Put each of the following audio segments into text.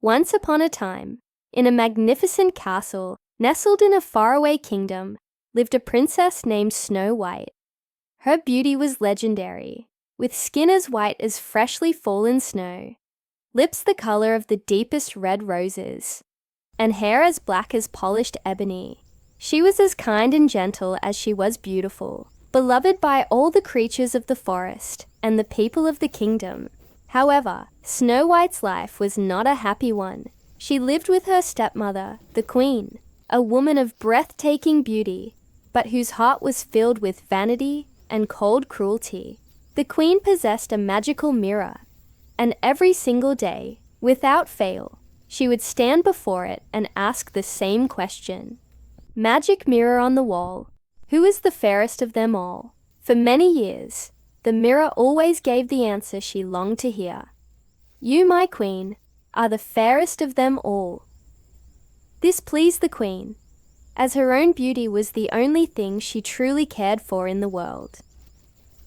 Once upon a time, in a magnificent castle nestled in a faraway kingdom, lived a princess named Snow White. Her beauty was legendary, with skin as white as freshly fallen snow, lips the color of the deepest red roses, and hair as black as polished ebony. She was as kind and gentle as she was beautiful, beloved by all the creatures of the forest and the people of the kingdom. However, Snow White's life was not a happy one. She lived with her stepmother, the queen, a woman of breathtaking beauty, but whose heart was filled with vanity and cold cruelty. The queen possessed a magical mirror, and every single day, without fail, she would stand before it and ask the same question. Magic mirror on the wall, who is the fairest of them all? For many years, the mirror always gave the answer she longed to hear. You, my queen, are the fairest of them all. This pleased the queen, as her own beauty was the only thing she truly cared for in the world.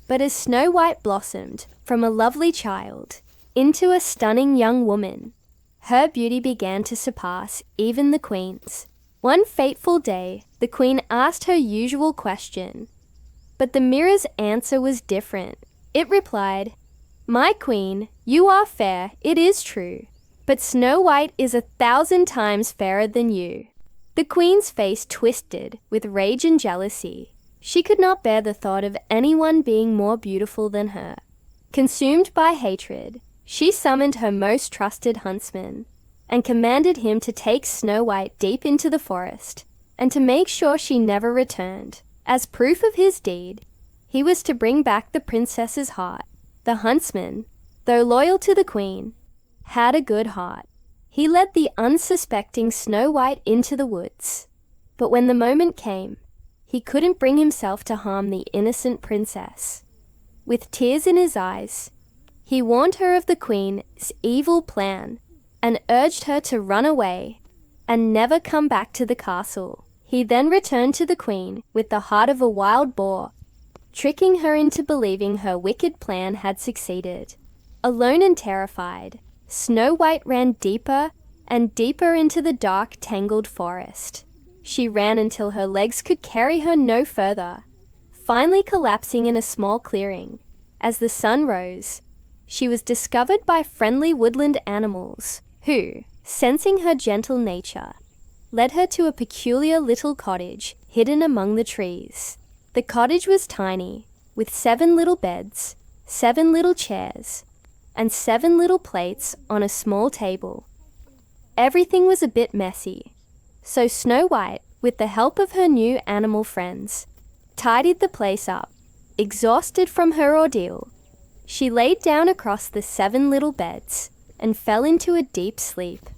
But as Snow White blossomed from a lovely child into a stunning young woman, her beauty began to surpass even the queen's. One fateful day, the queen asked her usual question, but the mirror's answer was different. It replied, My queen, you are fair, it is true, but Snow White is 1,000 times fairer than you. The queen's face twisted with rage and jealousy. She could not bear the thought of anyone being more beautiful than her. Consumed by hatred, she summoned her most trusted huntsman and commanded him to take Snow White deep into the forest and to make sure she never returned. As proof of his deed, he was to bring back the princess's heart. The huntsman, though loyal to the queen, had a good heart. He led the unsuspecting Snow White into the woods. But when the moment came, he couldn't bring himself to harm the innocent princess. With tears in his eyes, he warned her of the queen's evil plan and urged her to run away and never come back to the castle. He then returned to the queen with the heart of a wild boar, tricking her into believing her wicked plan had succeeded. Alone and terrified, Snow White ran deeper and deeper into the dark, tangled forest. She ran until her legs could carry her no further, finally collapsing in a small clearing. As the sun rose, she was discovered by friendly woodland animals who, sensing her gentle nature, led her to a peculiar little cottage hidden among the trees. The cottage was tiny, with 7 little beds, 7 little chairs, and 7 little plates on a small table. Everything was a bit messy, so Snow White, with the help of her new animal friends, tidied the place up. Exhausted from her ordeal, she laid down across the 7 little beds and fell into a deep sleep.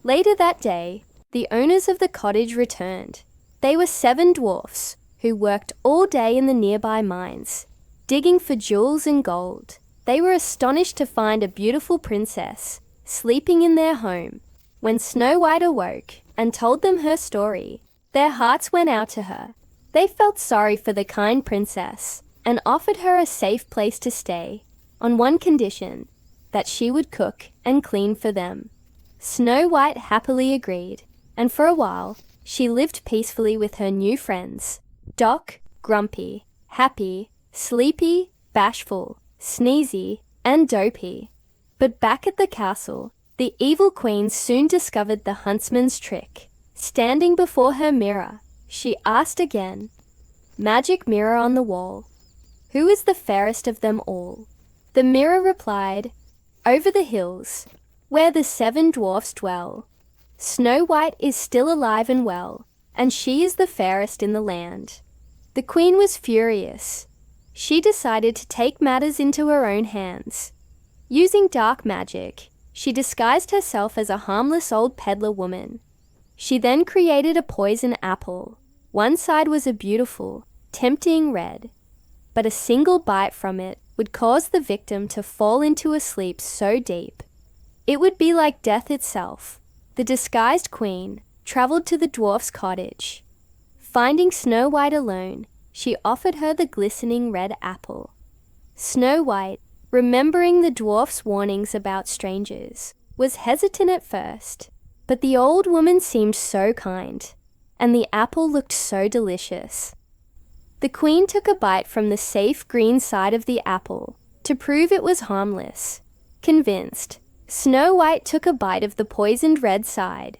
Later that day, the owners of the cottage returned. They were 7 dwarfs who worked all day in the nearby mines, digging for jewels and gold. They were astonished to find a beautiful princess sleeping in their home. When Snow White awoke and told them her story, their hearts went out to her. They felt sorry for the kind princess and offered her a safe place to stay, on one condition, that she would cook and clean for them. Snow White happily agreed, and for a while, she lived peacefully with her new friends, Doc, Grumpy, Happy, Sleepy, Bashful, Sneezy, and Dopey. But back at the castle, the evil queen soon discovered the huntsman's trick. Standing before her mirror, she asked again, Magic mirror on the wall, who is the fairest of them all? The mirror replied, Over the hills, where the 7 dwarfs dwell, Snow White is still alive and well, and she is the fairest in the land. The queen was furious. She decided to take matters into her own hands. Using dark magic, she disguised herself as a harmless old peddler woman. She then created a poison apple. One side was a beautiful, tempting red, but a single bite from it would cause the victim to fall into a sleep so deep it would be like death itself. The disguised queen traveled to the dwarf's cottage. Finding Snow White alone, she offered her the glistening red apple. Snow White, remembering the dwarf's warnings about strangers, was hesitant at first, but the old woman seemed so kind, and the apple looked so delicious. The queen took a bite from the safe green side of the apple to prove it was harmless. Convinced, Snow White took a bite of the poisoned red side.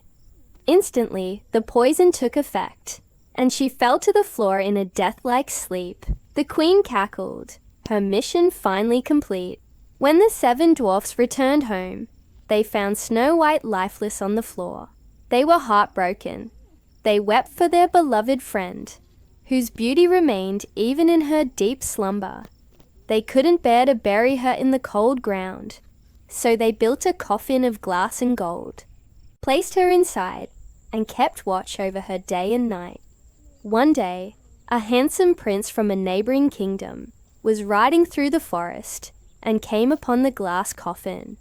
Instantly, the poison took effect, and she fell to the floor in a death-like sleep. The queen cackled, her mission finally complete. When the 7 dwarfs returned home, they found Snow White lifeless on the floor. They were heartbroken. They wept for their beloved friend, whose beauty remained even in her deep slumber. They couldn't bear to bury her in the cold ground, so they built a coffin of glass and gold, placed her inside, and kept watch over her day and night. One day, a handsome prince from a neighboring kingdom was riding through the forest and came upon the glass coffin.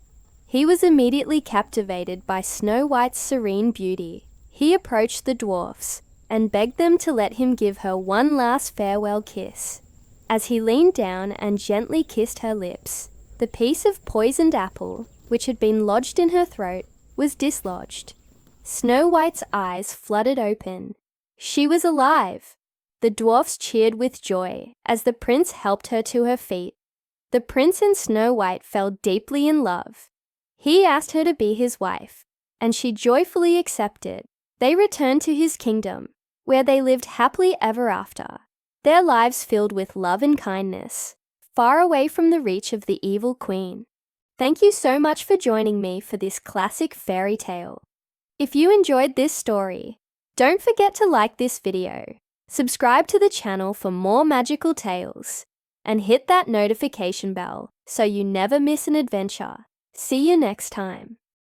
He was immediately captivated by Snow White's serene beauty. He approached the dwarfs and begged them to let him give her one last farewell kiss. As he leaned down and gently kissed her lips, the piece of poisoned apple, which had been lodged in her throat, was dislodged. Snow White's eyes fluttered open. She was alive! The dwarfs cheered with joy as the prince helped her to her feet. The prince and Snow White fell deeply in love. He asked her to be his wife, and she joyfully accepted. They returned to his kingdom, where they lived happily ever after, their lives filled with love and kindness, far away from the reach of the evil queen. Thank you so much for joining me for this classic fairy tale. If you enjoyed this story, don't forget to like this video, subscribe to the channel for more magical tales, and hit that notification bell so you never miss an adventure. See you next time.